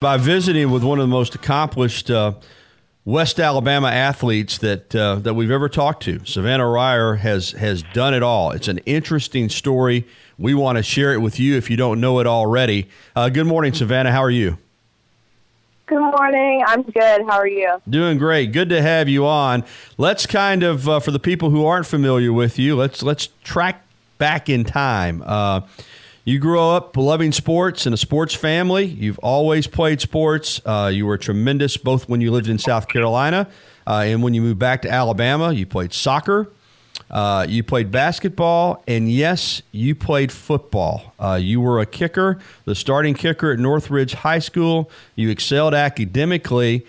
by visiting with one of the most accomplished West Alabama athletes that we've ever talked to. Savannah Reier has done it all. It's an interesting story. We want to share it with you if you don't know it already. Good morning, Savannah. How are you? Good morning. I'm good. How are you? Doing great. Good to have you on. Let's kind of, for the people who aren't familiar with you, let's track back in time. You grew up loving sports in a sports family. You've always played sports. You were tremendous both when you lived in South Carolina and when you moved back to Alabama. You played soccer. You played basketball. And, yes, you played football. You were a kicker, the starting kicker at Northridge High School. You excelled academically.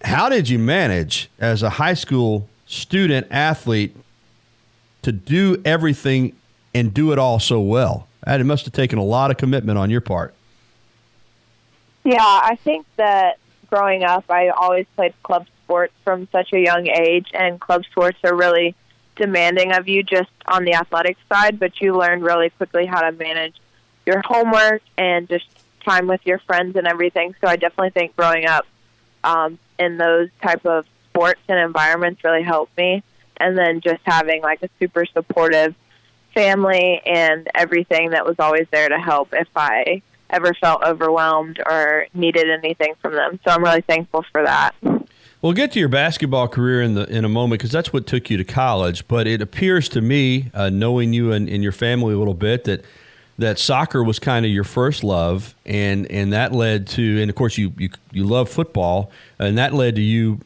How did you manage as a high school student athlete to do everything and do it all so well? It must have taken a lot of commitment on your part. Yeah, I think that growing up, I always played club sports from such a young age, and club sports are really demanding of you just on the athletic side, but you learn really quickly how to manage your homework and just time with your friends and everything. So I definitely think growing up in those type of sports and environments really helped me. And then just having like a super supportive family and everything that was always there to help if I ever felt overwhelmed or needed anything from them. So I'm really thankful for that. We'll get to your basketball career in a moment because that's what took you to college. But it appears to me, knowing you and your family a little bit, that soccer was kind of your first love, and that led to, and of course you love football, and that led to you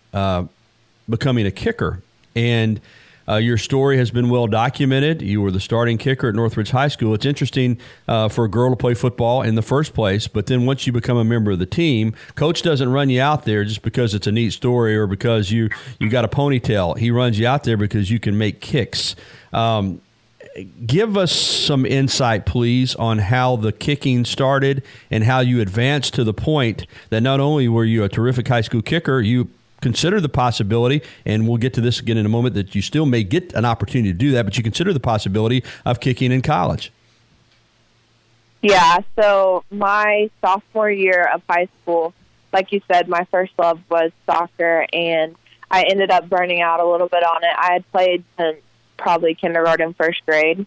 becoming a kicker. And your story has been well documented. You were the starting kicker at Northridge High School. It's interesting for a girl to play football in the first place, but then once you become a member of the team, coach doesn't run you out there just because it's a neat story or because you got a ponytail. He runs you out there because you can make kicks. Give us some insight, please, on how the kicking started and how you advanced to the point that not only were you a terrific high school kicker, you consider the possibility, and we'll get to this again in a moment, that you still may get an opportunity to do that, but you consider the possibility of kicking in college. Yeah, so my sophomore year of high school, like you said, my first love was soccer, and I ended up burning out a little bit on it. I had played since probably kindergarten, first grade,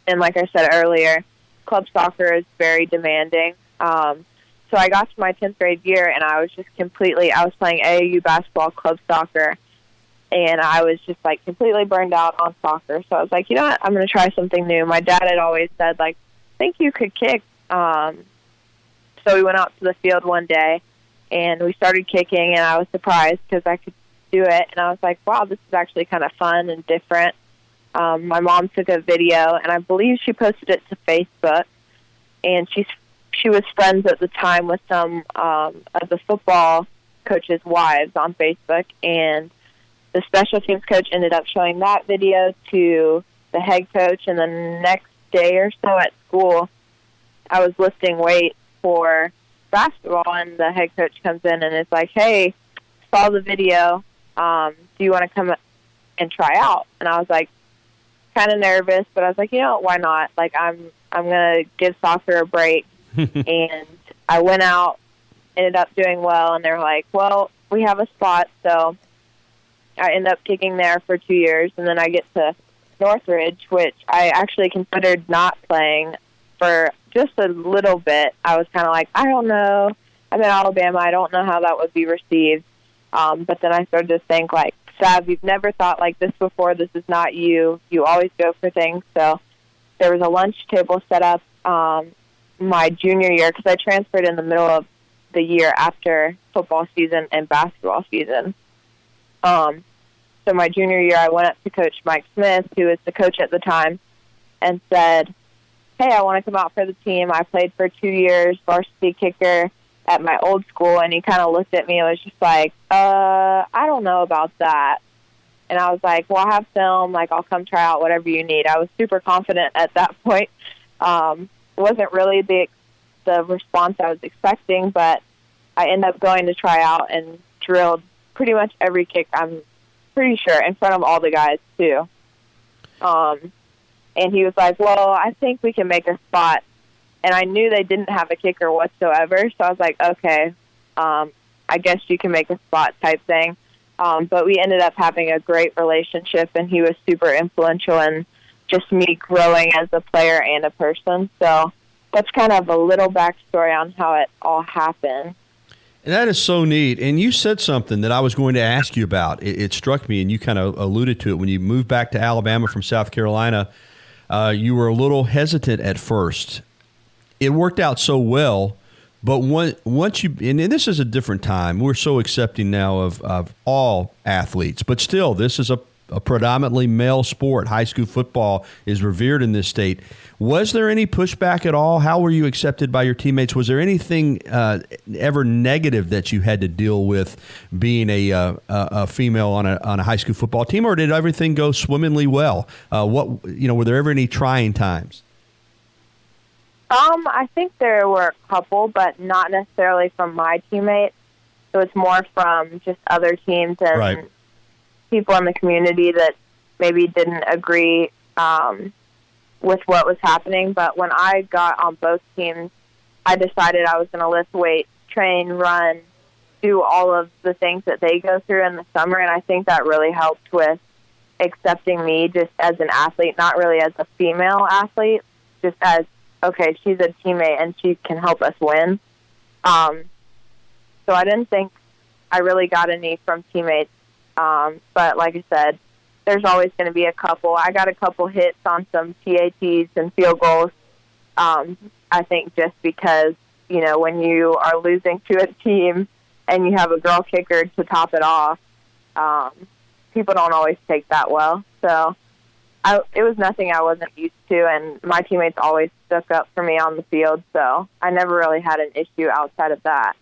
and like I said earlier, club soccer is very demanding. So I got to my 10th grade year, and I was just I was playing AAU basketball, club soccer, and I was just, like, completely burned out on soccer. So I was like, you know what, I'm going to try something new. My dad had always said, like, I think you could kick. So we went out to the field one day, and we started kicking, and I was surprised because I could do it. And I was like, wow, this is actually kind of fun and different. My mom took a video, and I believe she posted it to Facebook, and she was friends at the time with some of the football coaches' wives on Facebook, and the special teams coach ended up showing that video to the head coach, and the next day or so at school, I was lifting weights for basketball, and the head coach comes in and is like, hey, saw the video, do you want to come and try out? And I was like, kind of nervous, but I was like, you know, why not? Like, I'm going to give soccer a break. And I went out, ended up doing well, and they're like, well, we have a spot. So I ended up kicking there for 2 years, and then I get to Northridge, which I actually considered not playing for just a little bit. I was kind of like, I don't know. I'm in Alabama. I don't know how that would be received. But then I started to think, like, Sav, you've never thought like this before. This is not you. You always go for things. So there was a lunch table set up my junior year, because I transferred in the middle of the year after football season and basketball season. So my junior year, I went up to Coach Mike Smith, who was the coach at the time, and said, hey, I want to come out for the team. I played for 2 years, varsity kicker at my old school, and he kind of looked at me and was just like, I don't know about that. And I was like, well, I have film. Like, I'll come try out whatever you need. I was super confident at that point. Wasn't really the response I was expecting, but I ended up going to try out and drilled pretty much every kick, I'm pretty sure, in front of all the guys, too. And he was like, well, I think we can make a spot and I knew they didn't have a kicker whatsoever. So I was like, okay, I guess you can make a spot type thing. But we ended up having a great relationship, and he was super influential in just me growing as a player and a person. So that's kind of a little backstory on how it all happened. And that is so neat. And you said something that I was going to ask you about. It struck me, and you kind of alluded to it. When you moved back to Alabama from South Carolina, you were a little hesitant at first. It worked out so well, but once you – and this is a different time. We're so accepting now of all athletes. But still, this is a predominantly male sport. High school football is revered in this state. Was there any pushback at all? How were you accepted by your teammates? Was there anything ever negative that you had to deal with being a female on a high school football team, or did everything go swimmingly well? Were there ever any trying times? I think there were a couple, but not necessarily from my teammates. So it's more from just other teams and right. people in the community that maybe didn't agree with what was happening. But when I got on both teams, I decided I was going to lift weights, train, run, do all of the things that they go through in the summer. And I think that really helped with accepting me just as an athlete, not really as a female athlete, just as, okay, she's a teammate and she can help us win. So I didn't think I really got any from teammates. But like I said, there's always going to be a couple. I got a couple hits on some PATs and field goals. I think just because, when you are losing to a team and you have a girl kicker to top it off, people don't always take that well. So it was nothing I wasn't used to, and my teammates always stuck up for me on the field, so I never really had an issue outside of that.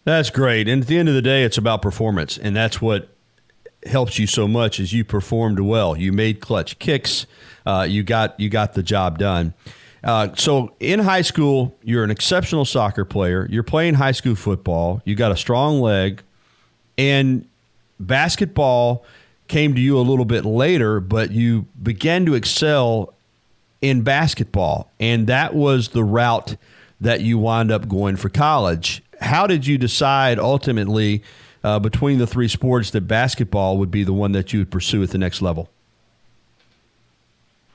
That's great. And at the end of the day, it's about performance, and that's what helps you so much is you performed well. You made clutch kicks. You got the job done. So in high school, you're an exceptional soccer player. You're playing high school football. You got a strong leg, and basketball came to you a little bit later, but you began to excel in basketball, and that was the route that you wound up going for college. How did you decide ultimately between the three sports that basketball would be the one that you would pursue at the next level?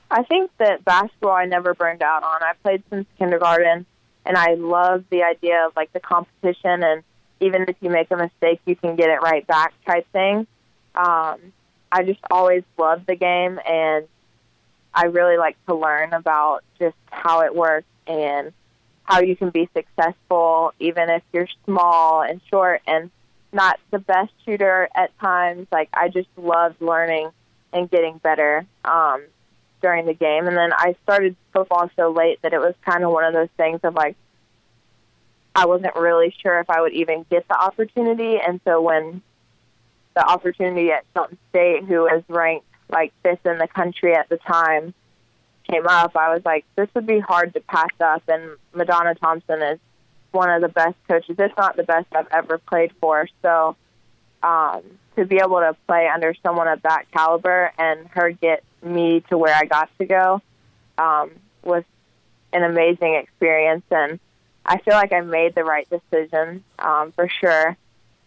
I think that basketball I never burned out on. I played since kindergarten, and I love the idea of the competition, and even if you make a mistake, you can get it right back type thing. I just always loved the game, and I really like to learn about just how it works and how you can be successful even if you're small and short and not the best shooter at times. I just loved learning and getting better during the game. And then I started football so late that it was kind of one of those things of I wasn't really sure if I would even get the opportunity. And so when the opportunity at Shelton State, who was ranked 5th in the country at the time, came up, I was like, this would be hard to pass up. And Madonna Thompson is one of the best coaches, if not the best I've ever played for. So to be able to play under someone of that caliber and her get me to where I got to go was an amazing experience. And I feel like I made the right decision for sure.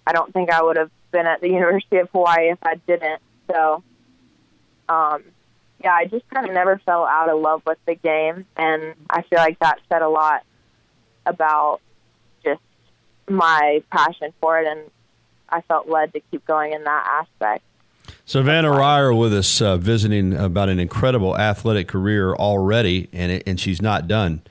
I don't think I would have been at the University of Hawaii if I didn't. So, I just kind of never fell out of love with the game, and I feel like that said a lot about just my passion for it, and I felt led to keep going in that aspect. Savannah Reier with us visiting about an incredible athletic career already, and she's not done.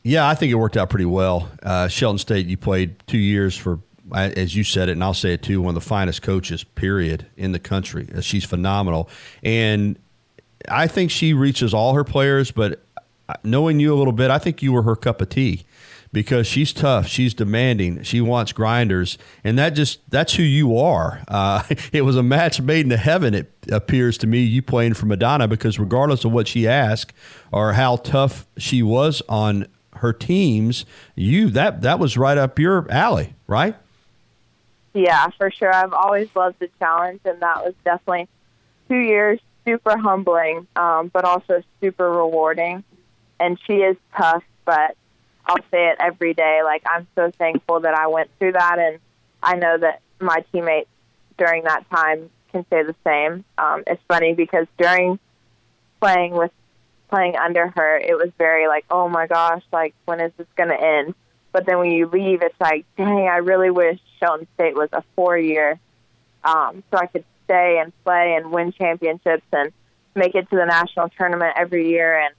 Yeah, I think it worked out pretty well. Shelton State, you played 2 years for, as you said it, and I'll say it too, one of the finest coaches, period, in the country. She's phenomenal. And I think she reaches all her players, but knowing you a little bit, I think you were her cup of tea because she's tough, she's demanding, she wants grinders, and that's who you are. It was a match made in heaven, it appears to me, you playing for Madonna, because regardless of what she asked or how tough she was on her teams, that was right up your alley, right? Yeah, for sure. I've always loved the challenge, and that was definitely 2 years, super humbling, but also super rewarding. And she is tough, but I'll say it every day. Like, I'm so thankful that I went through that, and I know that my teammates during that time can say the same. It's funny because during playing under her, it was very like, oh my gosh, like, when is this going to end? But then when you leave, it's like, dang, I really wish Shelton State was a 4-year, so I could stay and play and win championships and make it to the national tournament every year and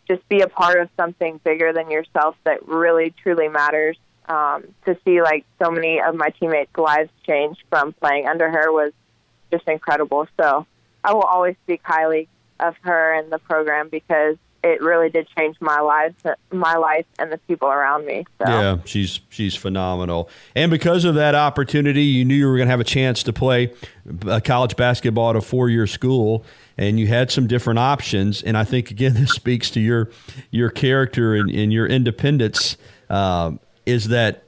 just be a part of something bigger than yourself that really, truly matters. To see, like, so many of my teammates' lives change from playing under her was just incredible. So I will always speak highly of her and the program because it really did change my life and the people around me. So. Yeah, she's phenomenal. And because of that opportunity, you knew you were going to have a chance to play college basketball at a 4-year school, and you had some different options. And I think, again, this speaks to your character and your independence, is that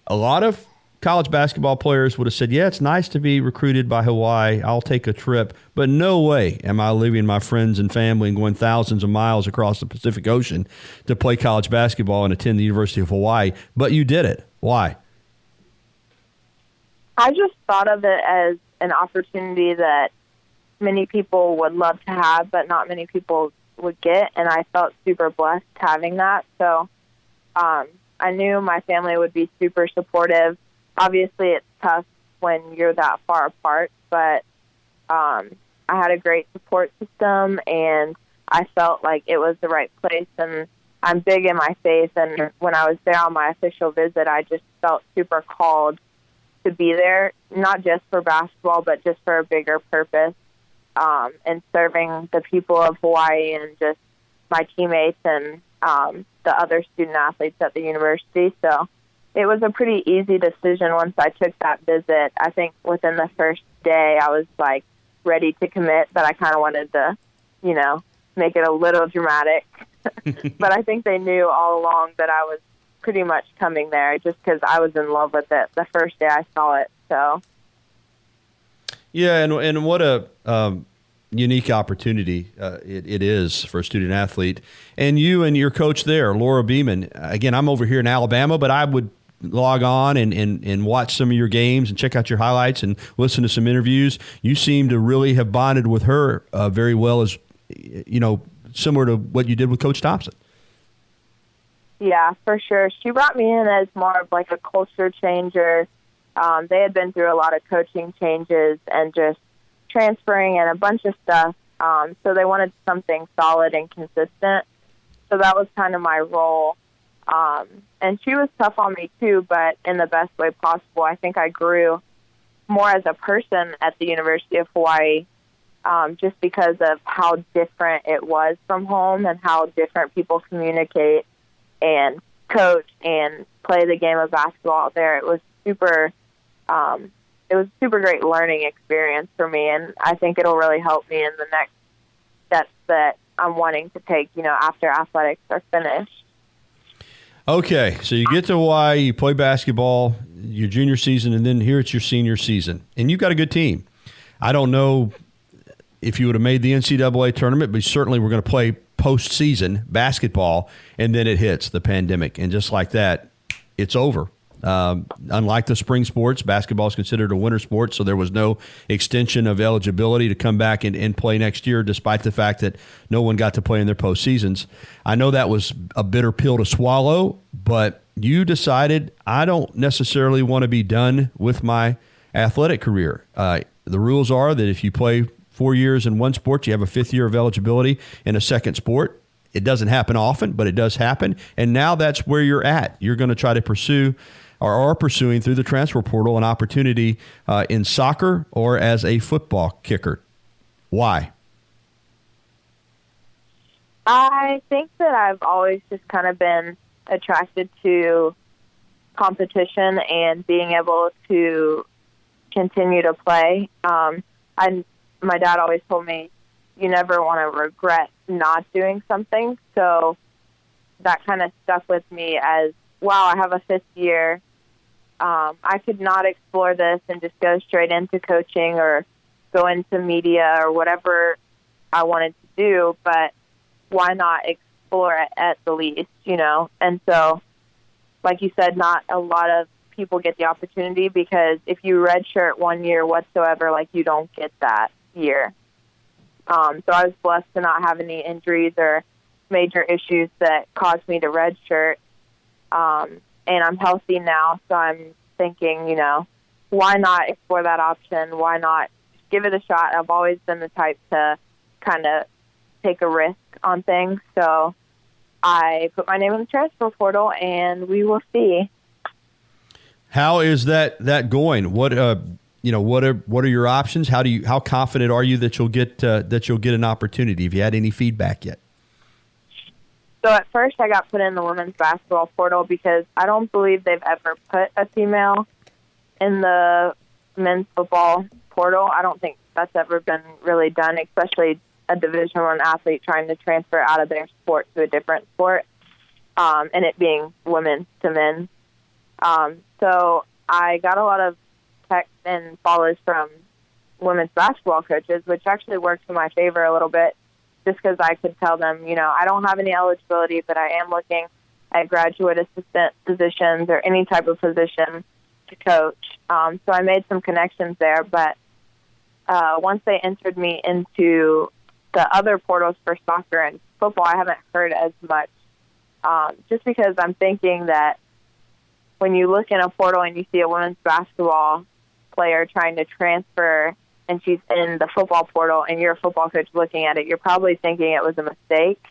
a lot of college basketball players would have said, yeah, it's nice to be recruited by Hawaii. I'll take a trip. But no way am I leaving my friends and family and going thousands of miles across the Pacific Ocean to play college basketball and attend the University of Hawaii. But you did it. Why? I just thought of it as an opportunity that many people would love to have, but not many people would get. And I felt super blessed having that. So I knew my family would be super supportive. Obviously, it's tough when you're that far apart, but I had a great support system, and I felt like it was the right place. And I'm big in my faith, and when I was there on my official visit, I just felt super called to be there, not just for basketball, but just for a bigger purpose, and serving the people of Hawaii and just my teammates and the other student athletes at the university. So it was a pretty easy decision once I took that visit. I think within the first day I was like ready to commit, but I kind of wanted to, make it a little dramatic. But I think they knew all along that I was pretty much coming there just because I was in love with it the first day I saw it. So. Yeah, and what a unique opportunity it is for a student athlete. And you and your coach there, Laura Beeman, again, I'm over here in Alabama, but I would log on and watch some of your games and check out your highlights and listen to some interviews. You seem to really have bonded with her very well, as similar to what you did with Coach Thompson. Yeah, for sure. She brought me in as more of like a culture changer. They had been through a lot of coaching changes and just transferring and a bunch of stuff. So they wanted something solid and consistent. So that was kind of my role. And she was tough on me too, but in the best way possible. I think I grew more as a person at the University of Hawaii, just because of how different it was from home and how different people communicate and coach and play the game of basketball there. It was super great learning experience for me, and I think it'll really help me in the next steps that I'm wanting to take, after athletics are finished. Okay, so you get to Hawaii, you play basketball your junior season, and then here it's your senior season, and you've got a good team. I don't know if you would have made the NCAA tournament, but certainly we're going to play postseason basketball, and then it hits the pandemic, and just like that, it's over. Unlike the spring sports, basketball is considered a winter sport, so there was no extension of eligibility to come back and play next year, despite the fact that no one got to play in their postseasons. I know that was a bitter pill to swallow, but you decided, I don't necessarily want to be done with my athletic career. The rules are that if you play 4 years in one sport, you have a fifth year of eligibility in a second sport. It doesn't happen often, but it does happen, and now that's where you're at. You're going to try to pursue or are pursuing through the transfer portal an opportunity in soccer or as a football kicker. Why? I think that I've always just kind of been attracted to competition and being able to continue to play. My dad always told me, you never want to regret not doing something. So that kind of stuck with me as, wow, I have a fifth year. I could not explore this and just go straight into coaching or go into media or whatever I wanted to do, but why not explore sophomore at the least, And so, like you said, not a lot of people get the opportunity because if you redshirt 1 year whatsoever, like you don't get that year. So I was blessed to not have any injuries or major issues that caused me to redshirt. And I'm healthy now, so I'm thinking, why not explore that option? Why not give it a shot? I've always been the type to kind of take a risk on things. So I put my name in the transfer portal, and we will see. How is that going? What are your options? How confident are you that you'll get an opportunity? Have you had any feedback yet? So at first I got put in the women's basketball portal because I don't believe they've ever put a female in the men's football portal. I don't think that's ever been really done, especially a Division I athlete trying to transfer out of their sport to a different sport, and it being women to men. So I got a lot of texts and follows from women's basketball coaches, which actually worked in my favor a little bit, just because I could tell them, I don't have any eligibility, but I am looking at graduate assistant positions or any type of position to coach. So I made some connections there, but once they entered me into the other portals for soccer and football, I haven't heard as much, just because I'm thinking that when you look in a portal and you see a women's basketball player trying to transfer and she's in the football portal and you're a football coach looking at it, you're probably thinking it was a mistake.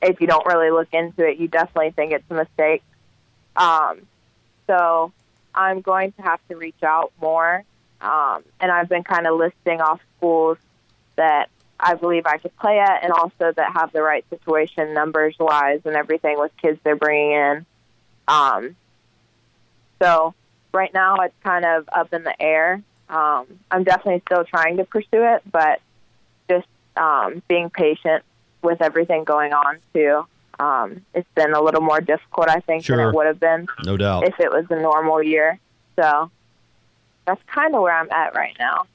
If you don't really look into it, you definitely think it's a mistake. So I'm going to have to reach out more. And I've been kind of listing off schools that I believe I could play at and also that have the right situation numbers-wise and everything with kids they're bringing in. So right now it's kind of up in the air. I'm definitely still trying to pursue it, but just being patient with everything going on, too. It's been a little more difficult, I think, than it would have been no doubt if it was a normal year. So that's kind of where I'm at right now.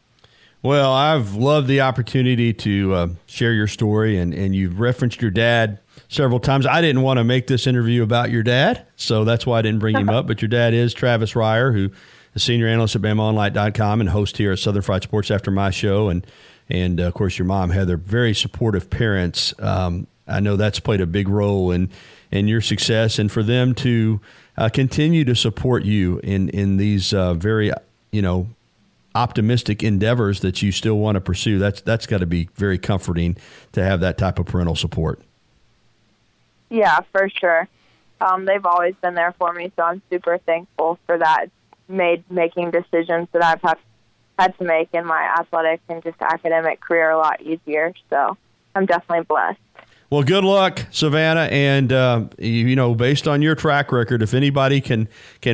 Well, I've loved the opportunity to share your story, and you've referenced your dad several times. I didn't want to make this interview about your dad, so that's why I didn't bring him up. But your dad is Travis Reier, who is senior analyst at BamaOnline.com and host here at Southern Fried Sports after my show. And of course, your mom, Heather, very supportive parents. I know that's played a big role in your success, and for them to continue to support you in these very, optimistic endeavors that you still want to pursue. That's got to be very comforting to have that type of parental support. Yeah, for sure. They've always been there for me, so I'm super thankful for that. Making decisions that I've had to make in my athletic and just academic career a lot easier. So I'm definitely blessed. Well, good luck, Savannah. And, based on your track record, if anybody can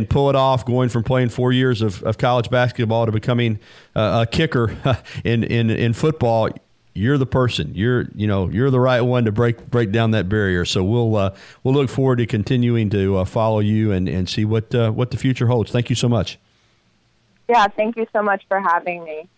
pull it off, going from playing 4 years of college basketball to becoming a kicker in football, you're the person. You're the right one to break down that barrier. So we'll look forward to continuing to follow you and see what the future holds. Thank you so much. Yeah, thank you so much for having me.